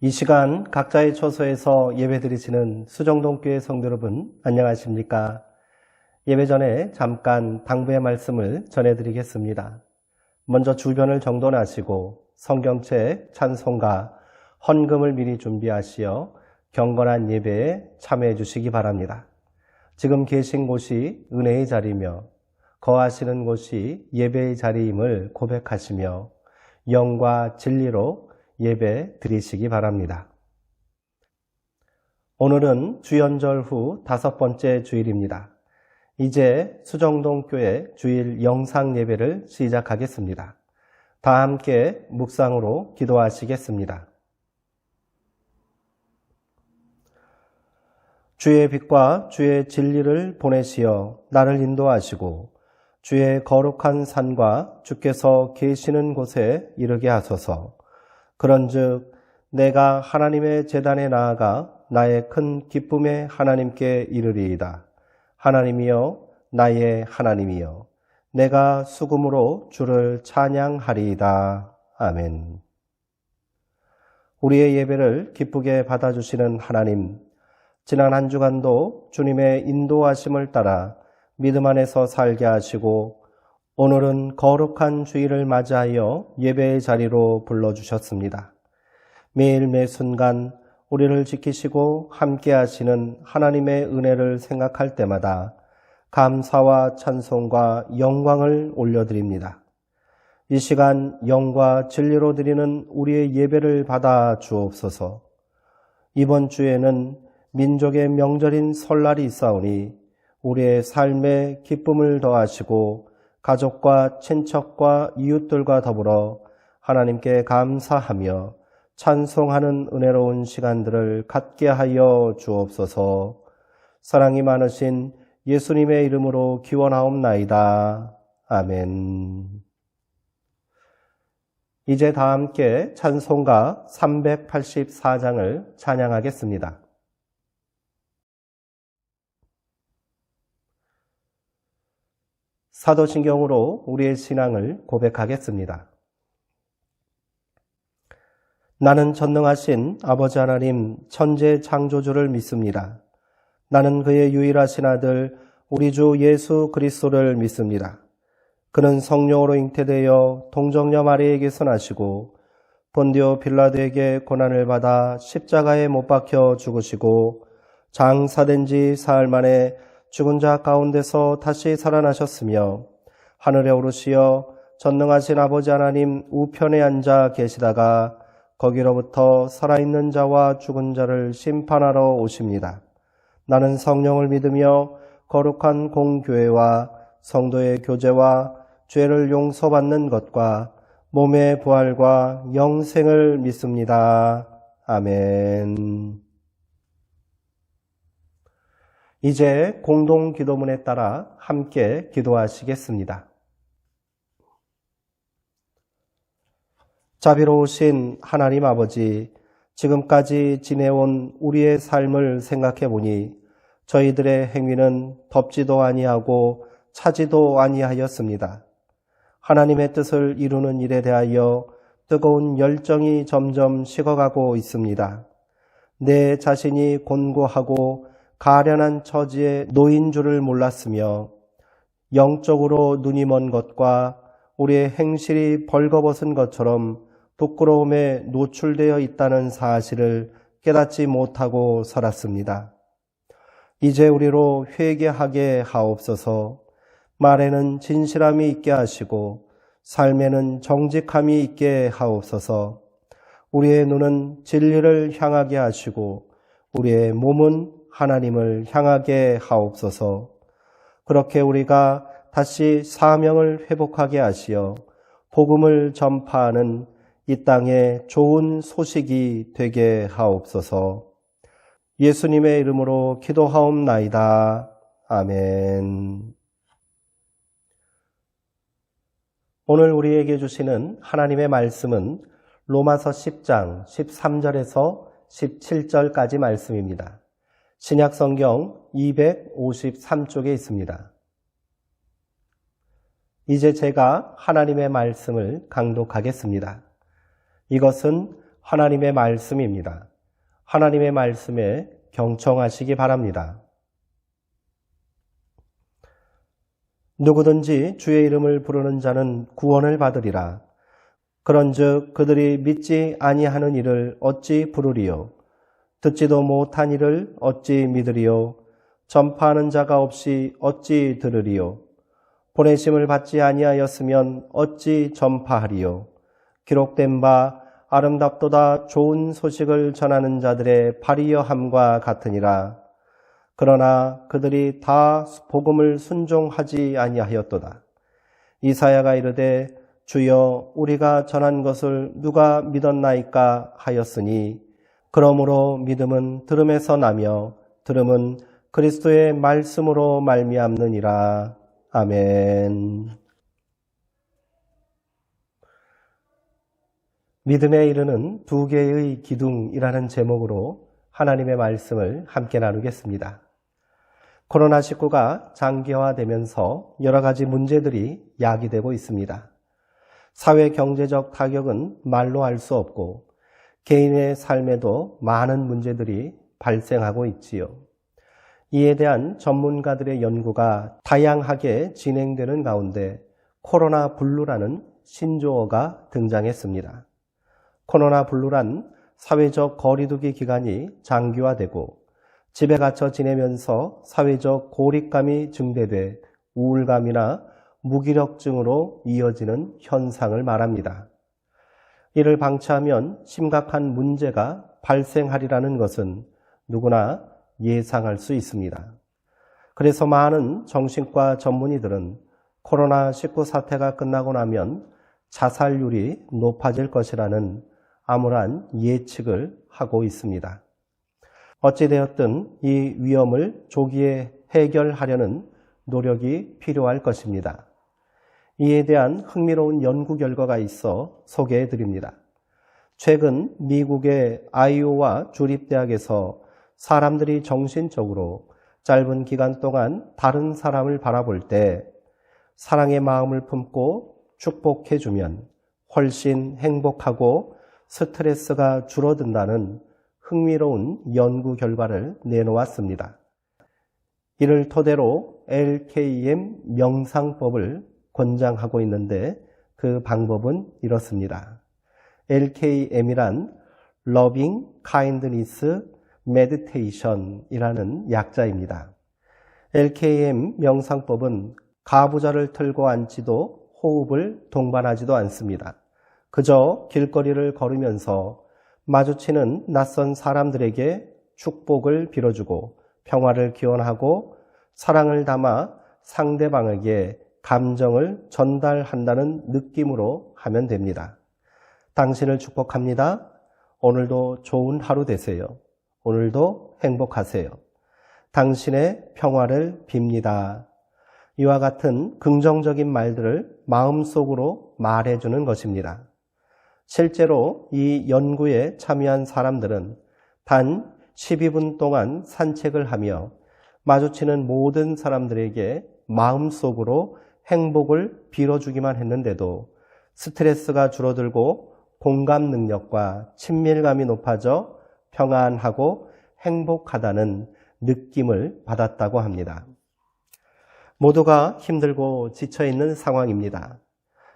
이 시간 각자의 처소에서 예배드리시는 수정동교회 성도 여러분, 안녕하십니까? 예배 전에 잠깐 당부의 말씀을 전해드리겠습니다. 먼저 주변을 정돈하시고 성경책, 찬송가, 헌금을 미리 준비하시어 경건한 예배에 참여해 주시기 바랍니다. 지금 계신 곳이 은혜의 자리며 거하시는 곳이 예배의 자리임을 고백하시며 영과 진리로 예배 드리시기 바랍니다. 오늘은 주연절 후 5번째 주일입니다. 이제 수정동교회 주일 영상 예배를 시작하겠습니다. 다 함께 묵상으로 기도하시겠습니다. 주의 빛과 주의 진리를 보내시어 나를 인도하시고 주의 거룩한 산과 주께서 계시는 곳에 이르게 하소서. 그런즉 내가 하나님의 제단에 나아가 나의 큰 기쁨의 하나님께 이르리이다. 하나님이여, 나의 하나님이여, 내가 수금으로 주를 찬양하리이다. 아멘. 우리의 예배를 기쁘게 받아주시는 하나님, 지난 한 주간도 주님의 인도하심을 따라 믿음 안에서 살게 하시고 오늘은 거룩한 주일을 맞이하여 예배의 자리로 불러주셨습니다. 매일 매 순간 우리를 지키시고 함께 하시는 하나님의 은혜를 생각할 때마다 감사와 찬송과 영광을 올려드립니다. 이 시간 영과 진리로 드리는 우리의 예배를 받아 주옵소서. 이번 주에는 민족의 명절인 설날이 있사오니 우리의 삶에 기쁨을 더하시고 가족과 친척과 이웃들과 더불어 하나님께 감사하며 찬송하는 은혜로운 시간들을 갖게 하여 주옵소서. 사랑이 많으신 예수님의 이름으로 기원하옵나이다. 아멘. 이제 다 함께 찬송가 384장을 찬양하겠습니다. 사도신경으로 우리의 신앙을 고백하겠습니다. 나는 전능하신 아버지 하나님 천재 창조주를 믿습니다. 나는 그의 유일하신 아들 우리 주 예수 그리스도를 믿습니다. 그는 성령으로 잉태되어 동정녀 마리에게서 나시고 본디오 빌라도에게 고난을 받아 십자가에 못 박혀 죽으시고 장사된 지 사흘 만에 죽은 자 가운데서 다시 살아나셨으며 하늘에 오르시어 전능하신 아버지 하나님 우편에 앉아 계시다가 거기로부터 살아있는 자와 죽은 자를 심판하러 오십니다. 나는 성령을 믿으며 거룩한 공교회와 성도의 교제와 죄를 용서받는 것과 몸의 부활과 영생을 믿습니다. 아멘. 이제 공동 기도문에 따라 함께 기도하시겠습니다. 자비로우신 하나님 아버지, 지금까지 지내온 우리의 삶을 생각해 보니 저희들의 행위는 덥지도 아니하고 차지도 아니하였습니다. 하나님의 뜻을 이루는 일에 대하여 뜨거운 열정이 점점 식어가고 있습니다. 내 자신이 곤고하고 가련한 처지에 놓인 줄을 몰랐으며 영적으로 눈이 먼 것과 우리의 행실이 벌거벗은 것처럼 부끄러움에 노출되어 있다는 사실을 깨닫지 못하고 살았습니다. 이제 우리로 회개하게 하옵소서. 말에는 진실함이 있게 하시고 삶에는 정직함이 있게 하옵소서. 우리의 눈은 진리를 향하게 하시고 우리의 몸은 하나님을 향하게 하옵소서. 그렇게 우리가 다시 사명을 회복하게 하시어 복음을 전파하는 이 땅에 좋은 소식이 되게 하옵소서. 예수님의 이름으로 기도하옵나이다. 아멘. 오늘 우리에게 주시는 하나님의 말씀은 로마서 10장 13절에서 17절까지 말씀입니다. 신약성경 253쪽에 있습니다. 이제 제가 하나님의 말씀을 강독하겠습니다. 이것은 하나님의 말씀입니다. 하나님의 말씀에 경청하시기 바랍니다. 누구든지 주의 이름을 부르는 자는 구원을 받으리라. 그런즉 그들이 믿지 아니하는 이를 어찌 부르리요? 듣지도 못한 이를 어찌 믿으리요? 전파하는 자가 없이 어찌 들으리요? 보내심을 받지 아니하였으면 어찌 전파하리요? 기록된 바 아름답도다 좋은 소식을 전하는 자들의 발이여함과 같으니라. 그러나 그들이 다 복음을 순종하지 아니하였도다. 이사야가 이르되 주여 우리가 전한 것을 누가 믿었나이까 하였으니 그러므로 믿음은 들음에서 나며 들음은 그리스도의 말씀으로 말미암느니라. 아멘. 믿음에 이르는 두 개의 기둥이라는 제목으로 하나님의 말씀을 함께 나누겠습니다. 코로나19가 장기화되면서 여러 가지 문제들이 야기되고 있습니다. 사회 경제적 타격은 말로 할 수 없고 개인의 삶에도 많은 문제들이 발생하고 있지요. 이에 대한 전문가들의 연구가 다양하게 진행되는 가운데 코로나 블루라는 신조어가 등장했습니다. 코로나 블루란 사회적 거리두기 기간이 장기화되고 집에 갇혀 지내면서 사회적 고립감이 증대돼 우울감이나 무기력증으로 이어지는 현상을 말합니다. 이를 방치하면 심각한 문제가 발생하리라는 것은 누구나 예상할 수 있습니다. 그래서 많은 정신과 전문의들은 코로나19 사태가 끝나고 나면 자살률이 높아질 것이라는 암울한 예측을 하고 있습니다. 어찌되었든 이 위험을 조기에 해결하려는 노력이 필요할 것입니다. 이에 대한 흥미로운 연구 결과가 있어 소개해 드립니다. 최근 미국의 아이오와 주립대학에서 사람들이 정신적으로 짧은 기간 동안 다른 사람을 바라볼 때 사랑의 마음을 품고 축복해주면 훨씬 행복하고 스트레스가 줄어든다는 흥미로운 연구 결과를 내놓았습니다. 이를 토대로 LKM 명상법을 권장하고 있는데 그 방법은 이렇습니다. LKM이란 Loving Kindness Meditation이라는 약자입니다. LKM 명상법은 가부좌를 틀고 앉지도 호흡을 동반하지도 않습니다. 그저 길거리를 걸으면서 마주치는 낯선 사람들에게 축복을 빌어주고 평화를 기원하고 사랑을 담아 상대방에게 감정을 전달한다는 느낌으로 하면 됩니다. 당신을 축복합니다. 오늘도 좋은 하루 되세요. 오늘도 행복하세요. 당신의 평화를 빕니다. 이와 같은 긍정적인 말들을 마음속으로 말해주는 것입니다. 실제로 이 연구에 참여한 사람들은 단 12분 동안 산책을 하며 마주치는 모든 사람들에게 마음속으로 행복을 빌어주기만 했는데도 스트레스가 줄어들고 공감 능력과 친밀감이 높아져 평안하고 행복하다는 느낌을 받았다고 합니다. 모두가 힘들고 지쳐있는 상황입니다.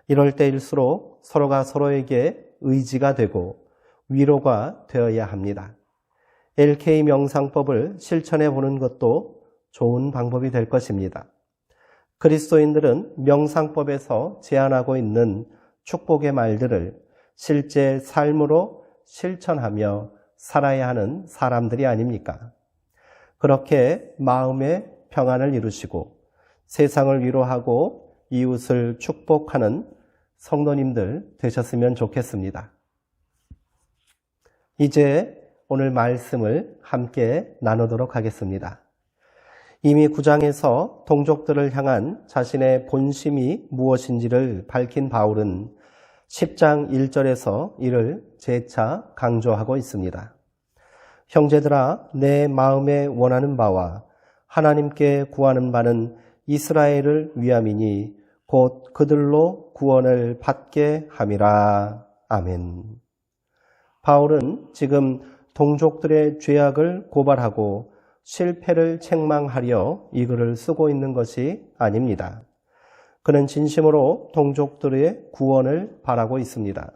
이럴 때일수록 서로가 서로에게 의지가 되고 위로가 되어야 합니다. LK 명상법을 실천해 보는 것도 좋은 방법이 될 것입니다. 그리스도인들은 명상법에서 제안하고 있는 축복의 말들을 실제 삶으로 실천하며 살아야 하는 사람들이 아닙니까? 그렇게 마음의 평안을 이루시고 세상을 위로하고 이웃을 축복하는 성도님들 되셨으면 좋겠습니다. 이제 오늘 말씀을 함께 나누도록 하겠습니다. 이미 9장에서 동족들을 향한 자신의 본심이 무엇인지를 밝힌 바울은 10장 1절에서 이를 재차 강조하고 있습니다. 형제들아, 내 마음에 원하는 바와 하나님께 구하는 바는 이스라엘을 위함이니 곧 그들로 구원을 받게 함이라. 아멘. 바울은 지금 동족들의 죄악을 고발하고 실패를 책망하려 이 글을 쓰고 있는 것이 아닙니다. 그는 진심으로 동족들의 구원을 바라고 있습니다.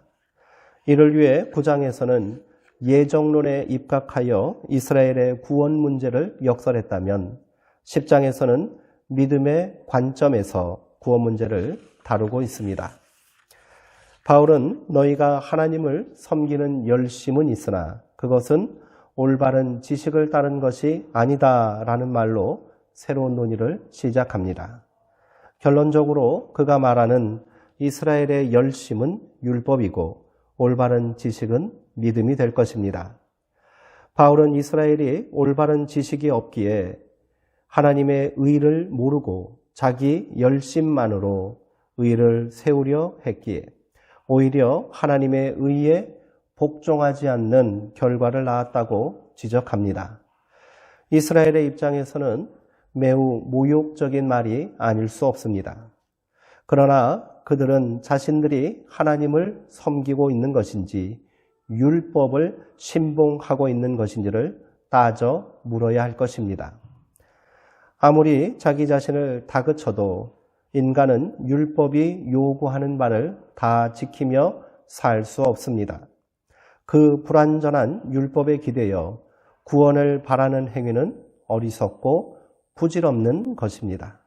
이를 위해 9장에서는 예정론에 입각하여 이스라엘의 구원 문제를 역설했다면 10장에서는 믿음의 관점에서 구원 문제를 다루고 있습니다. 바울은 너희가 하나님을 섬기는 열심은 있으나 그것은 올바른 지식을 따른 것이 아니다라는 말로 새로운 논의를 시작합니다. 결론적으로 그가 말하는 이스라엘의 열심은 율법이고 올바른 지식은 믿음이 될 것입니다. 바울은 이스라엘이 올바른 지식이 없기에 하나님의 의를 모르고 자기 열심만으로 의를 세우려 했기에 오히려 하나님의 의에 복종하지 않는 결과를 낳았다고 지적합니다. 이스라엘의 입장에서는 매우 모욕적인 말이 아닐 수 없습니다. 그러나 그들은 자신들이 하나님을 섬기고 있는 것인지 율법을 신봉하고 있는 것인지를 따져 물어야 할 것입니다. 아무리 자기 자신을 다그쳐도 인간은 율법이 요구하는 바를 다 지키며 살 수 없습니다. 그 불완전한 율법에 기대어 구원을 바라는 행위는 어리석고 부질없는 것입니다.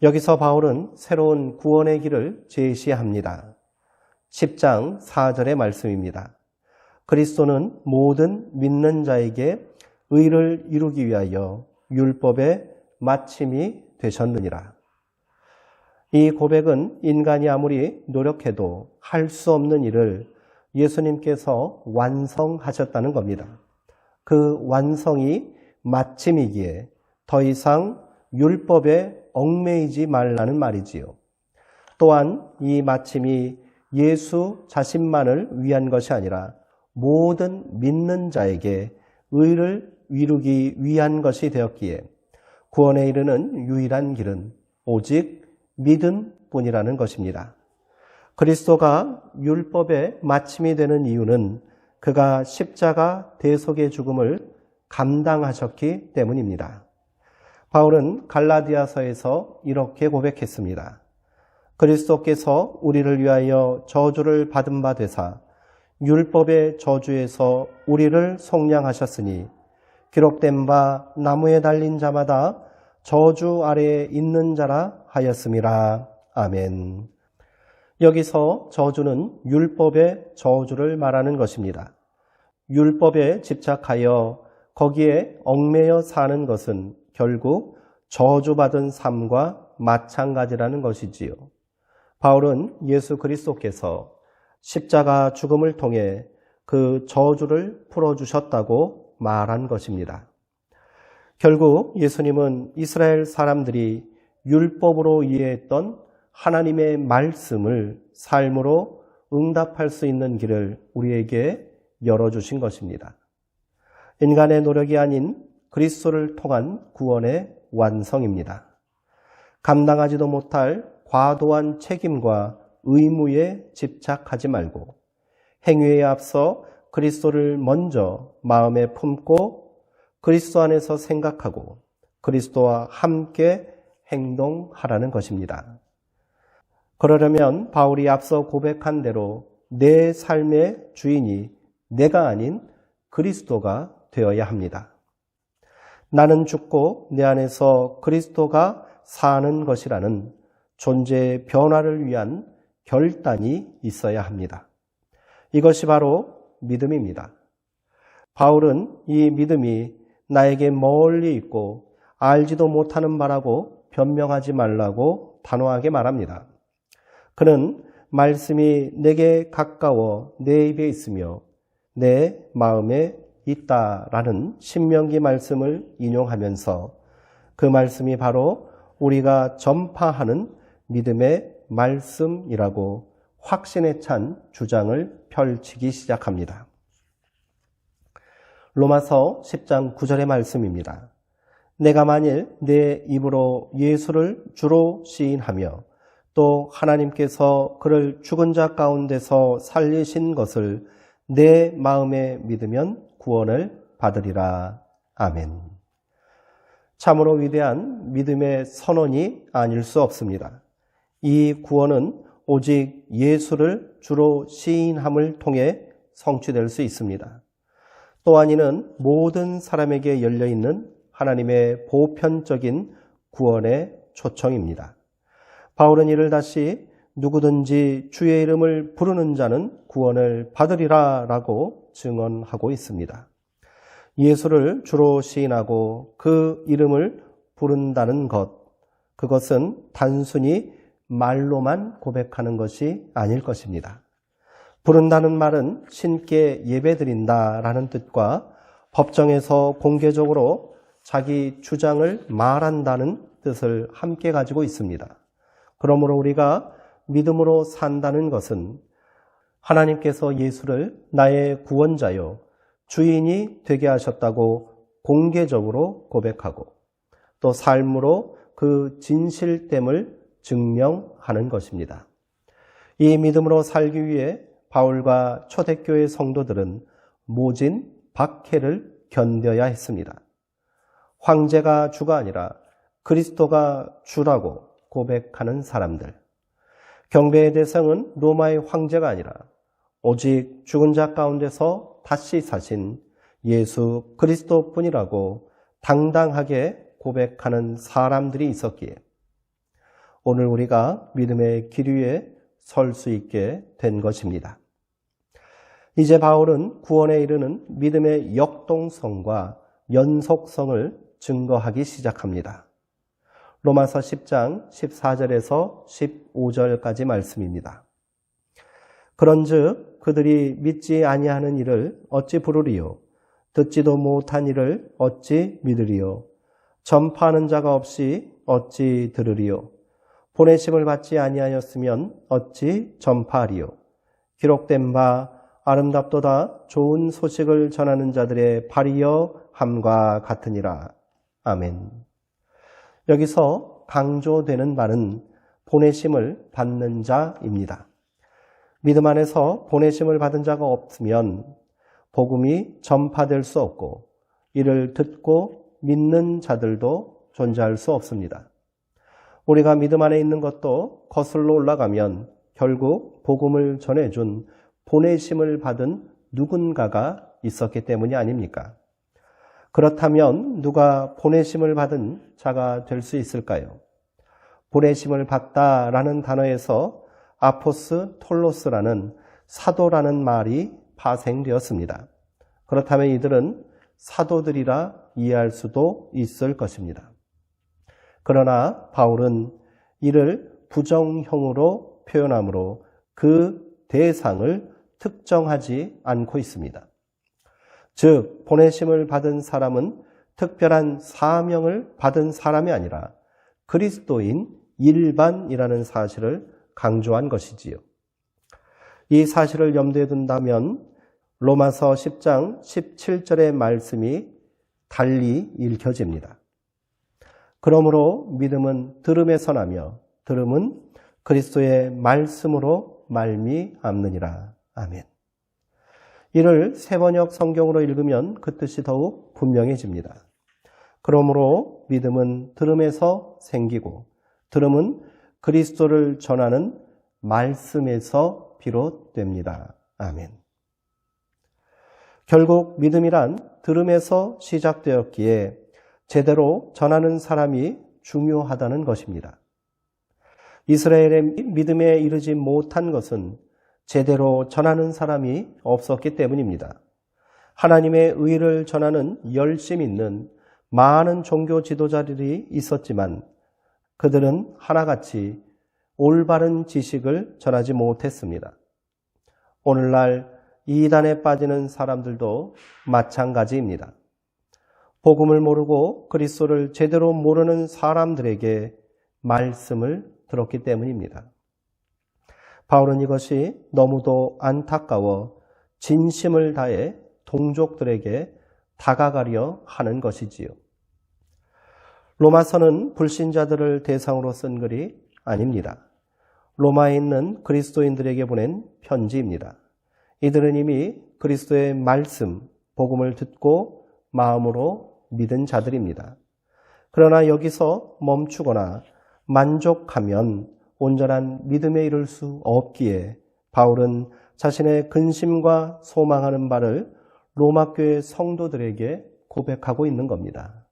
여기서 바울은 새로운 구원의 길을 제시합니다. 10장 4절의 말씀입니다. 그리스도는 모든 믿는 자에게 의를 이루기 위하여 율법의 마침이 되셨느니라. 이 고백은 인간이 아무리 노력해도 할 수 없는 일을 예수님께서 완성하셨다는 겁니다. 그 완성이 마침이기에 더 이상 율법에 얽매이지 말라는 말이지요. 또한 이 마침이 예수 자신만을 위한 것이 아니라 모든 믿는 자에게 의를 이루기 위한 것이 되었기에 구원에 이르는 유일한 길은 오직 믿음뿐이라는 것입니다. 그리스도가 율법의 마침이 되는 이유는 그가 십자가 대속의 죽음을 감당하셨기 때문입니다. 바울은 갈라디아서에서 이렇게 고백했습니다. 그리스도께서 우리를 위하여 저주를 받은 바 되사 율법의 저주에서 우리를 속량하셨으니 기록된 바 나무에 달린 자마다 저주 아래에 있는 자라 하였음이라. 아멘. 여기서 저주는 율법의 저주를 말하는 것입니다. 율법에 집착하여 거기에 얽매여 사는 것은 결국 저주받은 삶과 마찬가지라는 것이지요. 바울은 예수 그리스도께서 십자가 죽음을 통해 그 저주를 풀어주셨다고 말한 것입니다. 결국 예수님은 이스라엘 사람들이 율법으로 이해했던 하나님의 말씀을 삶으로 응답할 수 있는 길을 우리에게 열어주신 것입니다. 인간의 노력이 아닌 그리스도를 통한 구원의 완성입니다. 감당하지도 못할 과도한 책임과 의무에 집착하지 말고 행위에 앞서 그리스도를 먼저 마음에 품고 그리스도 안에서 생각하고 그리스도와 함께 행동하라는 것입니다. 그러려면 바울이 앞서 고백한 대로 내 삶의 주인이 내가 아닌 그리스도가 되어야 합니다. 나는 죽고 내 안에서 그리스도가 사는 것이라는 존재의 변화를 위한 결단이 있어야 합니다. 이것이 바로 믿음입니다. 바울은 이 믿음이 나에게 멀리 있고 알지도 못하는 바라고 변명하지 말라고 단호하게 말합니다. 그는 말씀이 내게 가까워 내 입에 있으며 내 마음에 있다라는 신명기 말씀을 인용하면서 그 말씀이 바로 우리가 전파하는 믿음의 말씀이라고 확신에 찬 주장을 펼치기 시작합니다. 로마서 10장 9절의 말씀입니다. 내가 만일 내 입으로 예수를 주로 시인하며 또 하나님께서 그를 죽은 자 가운데서 살리신 것을 내 마음에 믿으면 구원을 받으리라. 아멘. 참으로 위대한 믿음의 선언이 아닐 수 없습니다. 이 구원은 오직 예수를 주로 시인함을 통해 성취될 수 있습니다. 또한 이는 모든 사람에게 열려있는 하나님의 보편적인 구원의 초청입니다. 바울은 이를 다시 누구든지 주의 이름을 부르는 자는 구원을 받으리라 라고 증언하고 있습니다. 예수를 주로 시인하고 그 이름을 부른다는 것, 그것은 단순히 말로만 고백하는 것이 아닐 것입니다. 부른다는 말은 신께 예배드린다라는 뜻과 법정에서 공개적으로 자기 주장을 말한다는 뜻을 함께 가지고 있습니다. 그러므로 우리가 믿음으로 산다는 것은 하나님께서 예수를 나의 구원자요 주인이 되게 하셨다고 공개적으로 고백하고 또 삶으로 그 진실됨을 증명하는 것입니다. 이 믿음으로 살기 위해 바울과 초대교회 성도들은 모진 박해를 견뎌야 했습니다. 황제가 주가 아니라 그리스도가 주라고 고백하는 사람들. 경배의 대상은 로마의 황제가 아니라 오직 죽은 자 가운데서 다시 사신 예수 그리스도뿐이라고 당당하게 고백하는 사람들이 있었기에 오늘 우리가 믿음의 길 위에 설 수 있게 된 것입니다. 이제 바울은 구원에 이르는 믿음의 역동성과 연속성을 증거하기 시작합니다. 로마서 10장 14절에서 15절까지 말씀입니다. 그런즉 그들이 믿지 아니하는 일을 어찌 부르리요? 듣지도 못한 일을 어찌 믿으리요? 전파하는 자가 없이 어찌 들으리요? 보내심을 받지 아니하였으면 어찌 전파하리요? 기록된 바 아름답도다 좋은 소식을 전하는 자들의 발이여 함과 같으니라. 아멘. 여기서 강조되는 바는 보내심을 받는 자입니다. 믿음 안에서 보내심을 받은 자가 없으면 복음이 전파될 수 없고 이를 듣고 믿는 자들도 존재할 수 없습니다. 우리가 믿음 안에 있는 것도 거슬러 올라가면 결국 복음을 전해준 보내심을 받은 누군가가 있었기 때문이 아닙니까? 그렇다면 누가 보내심을 받은 자가 될 수 있을까요? 보내심을 받다라는 단어에서 아포스톨로스라는 사도라는 말이 파생되었습니다. 그렇다면 이들은 사도들이라 이해할 수도 있을 것입니다. 그러나 바울은 이를 부정형으로 표현하므로 그 대상을 특정하지 않고 있습니다. 즉, 보내심을 받은 사람은 특별한 사명을 받은 사람이 아니라 그리스도인 일반이라는 사실을 강조한 것이지요. 이 사실을 염두에 둔다면 로마서 10장 17절의 말씀이 달리 읽혀집니다. 그러므로 믿음은 들음에서 나며 들음은 그리스도의 말씀으로 말미암느니라. 아멘. 이를 세번역 성경으로 읽으면 그 뜻이 더욱 분명해집니다. 그러므로 믿음은 들음에서 생기고 들음은 그리스도를 전하는 말씀에서 비롯됩니다. 아멘. 결국 믿음이란 들음에서 시작되었기에 제대로 전하는 사람이 중요하다는 것입니다. 이스라엘의 믿음에 이르지 못한 것은 제대로 전하는 사람이 없었기 때문입니다. 하나님의 의를 전하는 열심 있는 많은 종교 지도자들이 있었지만 그들은 하나같이 올바른 지식을 전하지 못했습니다. 오늘날 이단에 빠지는 사람들도 마찬가지입니다. 복음을 모르고 그리스도를 제대로 모르는 사람들에게 말씀을 들었기 때문입니다. 바울은 이것이 너무도 안타까워 진심을 다해 동족들에게 다가가려 하는 것이지요. 로마서는 불신자들을 대상으로 쓴 글이 아닙니다. 로마에 있는 그리스도인들에게 보낸 편지입니다. 이들은 이미 그리스도의 말씀, 복음을 듣고 마음으로 믿은 자들입니다. 그러나 여기서 멈추거나 만족하면 온전한 믿음에 이를 수 없기에 바울은 자신의 근심과 소망하는 바를 로마교회 성도들에게 고백하고 있는 겁니다.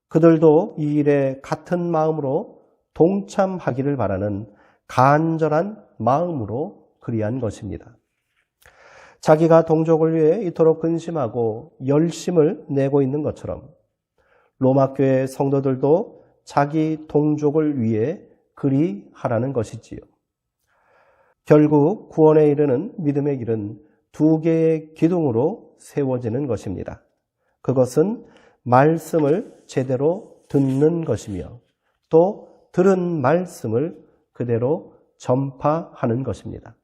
그들도 이 일에 같은 마음으로 동참하기를 바라는 간절한 마음으로 그리한 것입니다. 자기가 동족을 위해 이토록 근심하고 열심을 내고 있는 것처럼 로마교회 성도들도 자기 동족을 위해 그리하라는 것이지요. 결국 구원에 이르는 믿음의 길은 두 개의 기둥으로 세워지는 것입니다. 그것은 말씀을 제대로 듣는 것이며 또 들은 말씀을 그대로 전파하는 것입니다.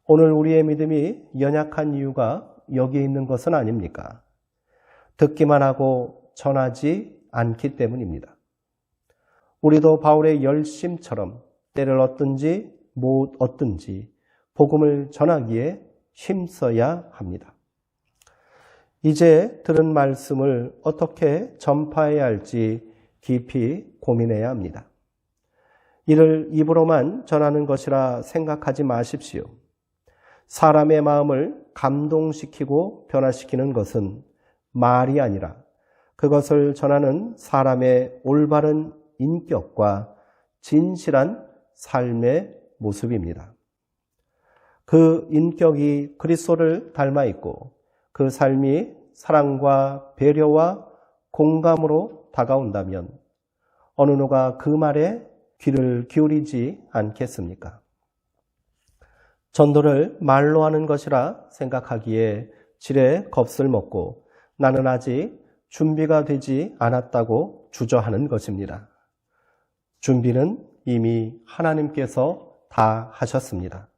오늘 우리의 믿음이 연약한 이유가 여기에 있는 것은 아닙니까? 듣기만 하고 전하지 않기 때문입니다. 우리도 바울의 열심처럼 때를 얻든지 못 얻든지 복음을 전하기에 힘써야 합니다. 이제 들은 말씀을 어떻게 전파해야 할지 깊이 고민해야 합니다. 이를 입으로만 전하는 것이라 생각하지 마십시오. 사람의 마음을 감동시키고 변화시키는 것은 말이 아니라 그것을 전하는 사람의 올바른 인격과 진실한 삶의 모습입니다. 그 인격이 그리스도를 닮아 있고 그 삶이 사랑과 배려와 공감으로 다가온다면 어느 누가 그 말에 귀를 기울이지 않겠습니까? 전도를 말로 하는 것이라 생각하기에 지레 겁을 먹고 나는 아직 준비가 되지 않았다고 주저하는 것입니다. 준비는 이미 하나님께서 다 하셨습니다.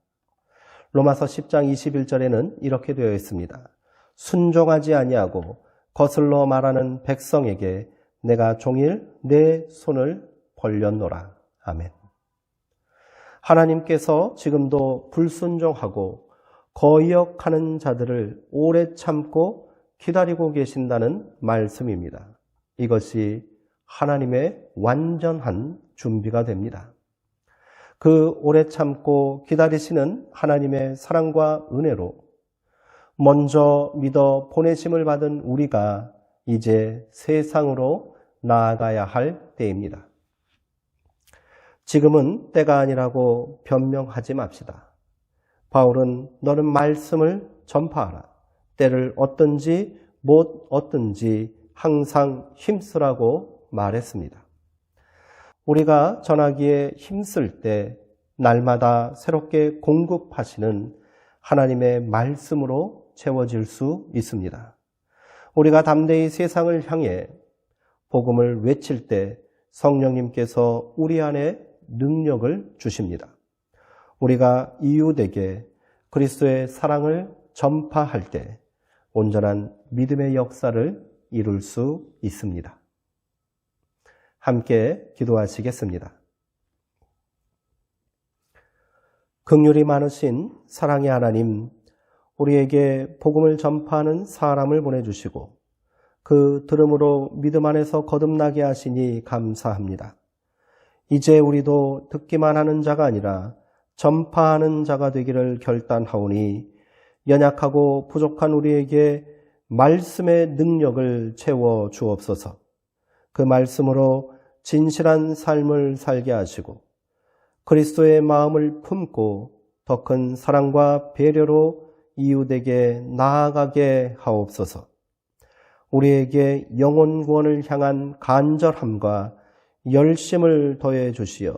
로마서 10장 21절에는 이렇게 되어 있습니다. 순종하지 아니하고 거슬러 말하는 백성에게 내가 종일 내 손을 벌렸노라. 아멘. 하나님께서 지금도 불순종하고 거역하는 자들을 오래 참고 기다리고 계신다는 말씀입니다. 이것이 하나님의 완전한 준비가 됩니다. 그 오래 참고 기다리시는 하나님의 사랑과 은혜로 먼저 믿어 보내심을 받은 우리가 이제 세상으로 나아가야 할 때입니다. 지금은 때가 아니라고 변명하지 맙시다. 바울은 너는 말씀을 전파하라. 때를 얻든지 못 얻든지 항상 힘쓰라고 말했습니다. 우리가 전하기에 힘쓸 때 날마다 새롭게 공급하시는 하나님의 말씀으로 채워질 수 있습니다. 우리가 담대히 세상을 향해 복음을 외칠 때 성령님께서 우리 안에 능력을 주십니다. 우리가 이웃에게 그리스도의 사랑을 전파할 때 온전한 믿음의 역사를 이룰 수 있습니다. 함께 기도하시겠습니다. 긍휼이 많으신 사랑의 하나님, 우리에게 복음을 전파하는 사람을 보내주시고 그 들음으로 믿음 안에서 거듭나게 하시니 감사합니다. 이제 우리도 듣기만 하는 자가 아니라 전파하는 자가 되기를 결단하오니 연약하고 부족한 우리에게 말씀의 능력을 채워 주옵소서. 그 말씀으로 진실한 삶을 살게 하시고 그리스도의 마음을 품고 더 큰 사랑과 배려로 이웃에게 나아가게 하옵소서. 우리에게 영혼 구원을 향한 간절함과 열심을 더해 주시어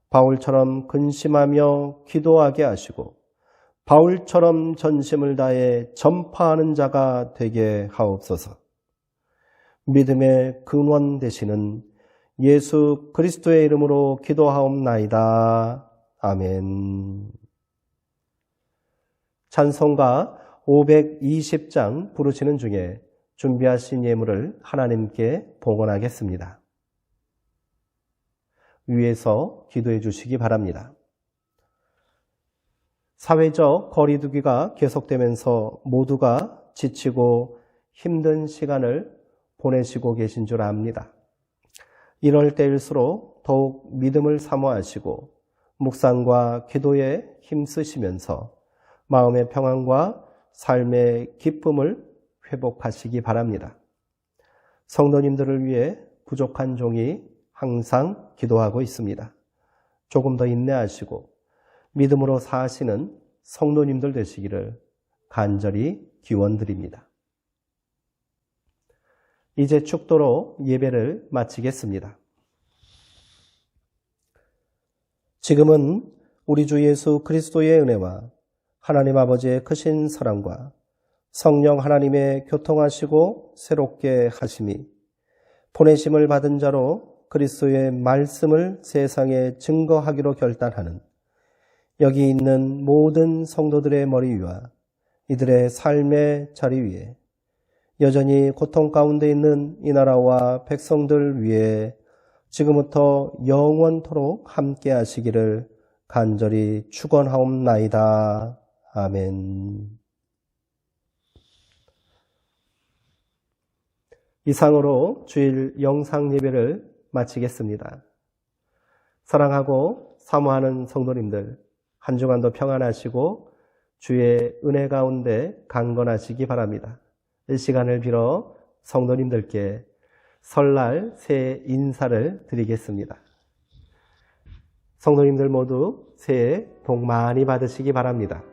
바울처럼 근심하며 기도하게 하시고 바울처럼 전심을 다해 전파하는 자가 되게 하옵소서. 믿음의 근원 되시는 예수 그리스도의 이름으로 기도하옵나이다. 아멘. 찬송가 520장 부르시는 중에 준비하신 예물을 하나님께 봉헌하겠습니다. 위에서 기도해 주시기 바랍니다. 사회적 거리두기가 계속되면서 모두가 지치고 힘든 시간을 보내시고 계신 줄 압니다. 이럴 때일수록 더욱 믿음을 사모하시고 묵상과 기도에 힘쓰시면서 마음의 평안과 삶의 기쁨을 회복하시기 바랍니다. 성도님들을 위해 부족한 종이 항상 기도하고 있습니다. 조금 더 인내하시고 믿음으로 사시는 성도님들 되시기를 간절히 기원드립니다. 이제 축도로 예배를 마치겠습니다. 지금은 우리 주 예수 그리스도의 은혜와 하나님 아버지의 크신 사랑과 성령 하나님의 교통하시고 새롭게 하심이 보내심을 받은 자로 그리스도의 말씀을 세상에 증거하기로 결단하는 여기 있는 모든 성도들의 머리 위와 이들의 삶의 자리 위에 여전히 고통 가운데 있는 이 나라와 백성들 위에 지금부터 영원토록 함께 하시기를 간절히 축원하옵나이다. 아멘. 이상으로 주일 영상 예배를 마치겠습니다. 사랑하고 사모하는 성도님들, 한 주간도 평안하시고 주의 은혜 가운데 강건하시기 바랍니다. 이 시간을 빌어 성도님들께 설날 새해 인사를 드리겠습니다. 성도님들 모두 새해 복 많이 받으시기 바랍니다.